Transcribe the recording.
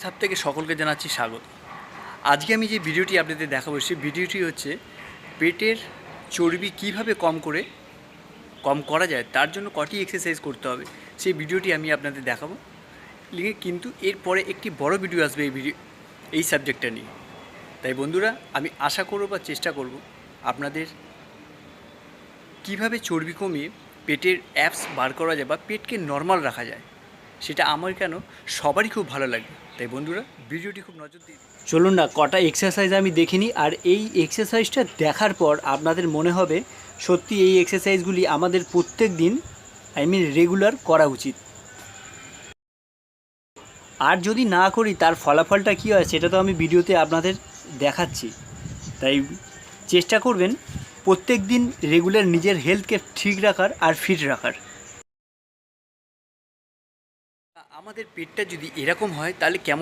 সব থেকে সকলকে জানাচ্ছি স্বাগত। আজকে আমি যে ভিডিওটি আপনাদের দেখাবো সেই ভিডিওটি হচ্ছে পেটের চর্বি কিভাবে কম করা যায়, তার জন্য কটি এক্সারসাইজ করতে হবে সেই ভিডিওটি আমি আপনাদের দেখাবো। কিন্তু এরপরে একটি বড় ভিডিও আসবে এই সাবজেক্টটা নিয়ে। তাই বন্ধুরা, আমি আশা করব বা চেষ্টা করব আপনাদের কিভাবে চর্বি কমিয়ে পেটের অ্যাবস বার করা যায় বা পেটকে নর্মাল রাখা যায়, সেটা আমার কেন সবারই খুব ভালো লাগবে। তাই বন্ধুরা, ভিডিওটি খুব নজর দিয়ে চলুন না কটা এক্সারসাইজ আমি দেখিনি, আর এই এক্সারসাইজটা দেখার পর আপনাদের মনে হবে সত্যি এই এক্সারসাইজগুলি আমাদের প্রত্যেক দিন রেগুলার করা উচিত। আর যদি না করি তার ফলাফলটা কী হয় সেটা তো আমি ভিডিওতে আপনাদের দেখাচ্ছি। তাই চেষ্টা করবেন প্রত্যেক দিন রেগুলার নিজের হেলথকে ঠিক রাখার আর ফিট রাখার। আমাদের পেটটা যদি এরকম হয় তাহলে কেমন